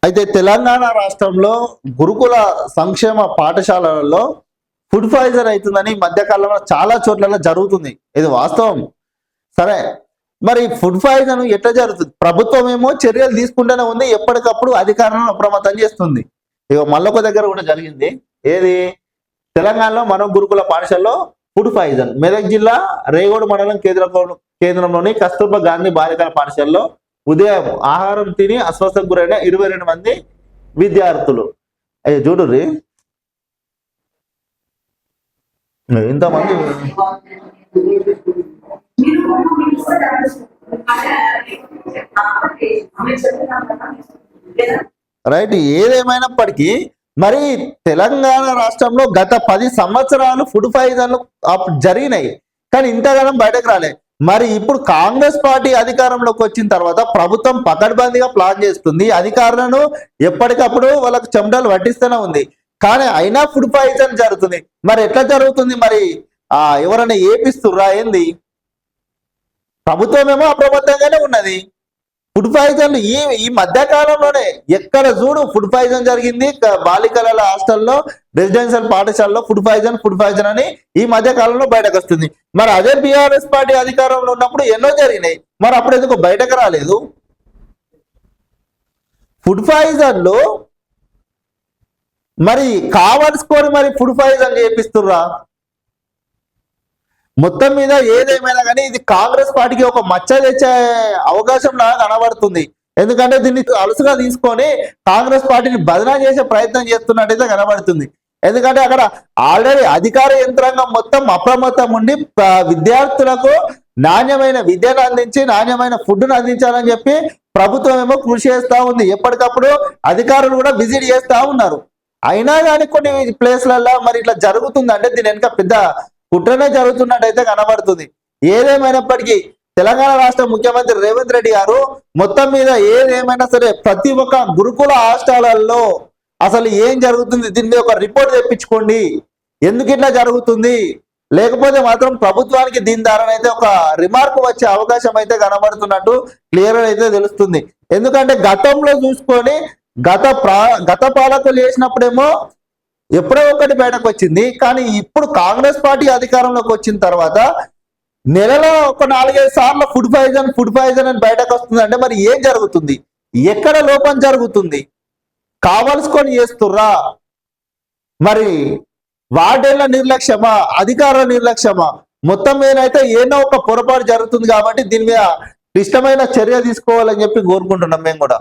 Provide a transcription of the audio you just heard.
అయితే తెలంగాణ రాష్ట్రంలో గురుకుల సంక్షేమ పాఠశాలలలో ఫుడ్ పాయిజన్ అవుతుందని ఈ మధ్యకాలంలో చాలా చోట్ల జరుగుతుంది. ఇది వాస్తవం. సరే, మరి ఫుడ్ పాయిజన్ ఎట్లా జరుగుతుంది? ప్రభుత్వం ఏమో చర్యలు తీసుకుంటూనే ఉంది, ఎప్పటికప్పుడు అధికారులను అప్రమత్తం చేస్తుంది. ఇక మళ్ళొక దగ్గర కూడా జరిగింది. ఏది? తెలంగాణలో మరో గురుకుల పాఠశాలలో ఫుడ్ పాయిజన్. మెదక్ జిల్లా రేగోడు మండలం కేంద్రంలోని కస్తూర్బా గాంధీ బాలికల పాఠశాలలో ఉదయం ఆహారం తిని అస్వస్థకు గురైన 22 మంది విద్యార్థులు. అయ్యో చూడుర్రి, ఇంతమంది. రైట్, ఏదేమైనప్పటికీ మరి తెలంగాణ రాష్ట్రంలో గత 10 సంవత్సరాలు ఫుడ్ పాయిజన్లు జరిగినాయి, కానీ ఇంతగానం బయటకు రాలే. మరి ఇప్పుడు కాంగ్రెస్ పార్టీ అధికారంలోకి వచ్చిన తర్వాత ప్రభుత్వం పకడ్బందీగా ప్లాన్ చేస్తుంది, అధికారులను ఎప్పటికప్పుడు వాళ్ళకు చెమటలు పట్టిస్తూనే ఉంది, కానీ అయినా ఫుడ్ పాయిజన్ జరుగుతుంది. మరి ఎట్లా జరుగుతుంది? మరి ఎవరైనా ఏపిస్తుర్రా ఏంది? ప్రభుత్వం ఏమో అప్రమత్తంగానే ఉన్నది. ఫుడ్ పాయిజన్ ఈ మధ్య కాలంలోనే ఎక్కడ చూడు ఫుడ్ పాయిజన్ జరిగింది. బాలికల హాస్టల్లో, రెసిడెన్షియల్ పాఠశాలలో ఫుడ్ పాయిజన్ అని ఈ మధ్య కాలంలో బయటకు వస్తుంది. మరి అదే బీఆర్ఎస్ పార్టీ అధికారంలో ఉన్నప్పుడు ఎన్నో జరిగినాయి, మరి అప్పుడు ఎందుకు బయటకు రాలేదు? ఫుడ్ పాయిజన్లు మరి కావాల్సుకొని మరి ఫుడ్ పాయిజన్ చేపిస్తుర్రా? మొత్తం మీద ఏదేమైనా కానీ ఇది కాంగ్రెస్ పార్టీకి ఒక మచ్చ తెచ్చే అవకాశం లాగా కనబడుతుంది. ఎందుకంటే దీన్ని అలసుగా తీసుకొని కాంగ్రెస్ పార్టీని బదనా చేసే ప్రయత్నం చేస్తున్నట్టయితే కనబడుతుంది. ఎందుకంటే అక్కడ ఆల్రెడీ అధికార యంత్రాంగం మొత్తం అప్రమత్తం ఉండి విద్యార్థులకు నాణ్యమైన విద్యను అందించి నాణ్యమైన ఫుడ్ను అందించాలని చెప్పి ప్రభుత్వం ఏమో కృషి చేస్తూ ఉంది. ఎప్పటికప్పుడు అధికారులు కూడా విజిట్ చేస్తూ ఉన్నారు. అయినా కానీ కొన్ని ప్లేస్లలో మరి ఇట్లా జరుగుతుంది అంటే దీని వెనుక పెద్ద కుట్రనే జరుగుతున్నట్టయితే కనబడుతుంది. ఏదేమైనప్పటికీ తెలంగాణ రాష్ట్ర ముఖ్యమంత్రి రేవంత్ రెడ్డి గారు మొత్తం మీద ఏదేమైనా సరే ప్రతి ఒక్క గురుకుల హాస్టళ్లలో అసలు ఏం జరుగుతుంది దీని మీద ఒక రిపోర్ట్ తెప్పించుకోండి, ఎందుకు ఇట్లా జరుగుతుంది, లేకపోతే మాత్రం ప్రభుత్వానికి దీని ద్వారా అయితే ఒక రిమార్క్ వచ్చే అవకాశం అయితే కనబడుతున్నట్టు క్లియర్ అయితే తెలుస్తుంది. ఎందుకంటే గతంలో చూసుకొని గత పాలకులు చేసినప్పుడేమో ఎప్పుడో ఒకటి బయటకు వచ్చింది, కానీ ఇప్పుడు కాంగ్రెస్ పార్టీ అధికారంలోకి వచ్చిన తర్వాత నెలలో ఒక 4-5 సార్లు ఫుడ్ పాయిజన్ అని బయటకు వస్తుంది. అంటే మరి ఏం జరుగుతుంది? ఎక్కడ లోపం జరుగుతుంది? కావలసుకొని చేస్తుర్రా? మరి వార్డెన్ల నిర్లక్ష్యమా, అధికారుల నిర్లక్ష్యమా? మొత్తం ఏదైతే ఏదో ఒక పొరపాటు జరుగుతుంది కాబట్టి దీని మీద క్లిష్టమైన చర్య తీసుకోవాలని చెప్పి కోరుకుంటున్నాం మేము కూడా.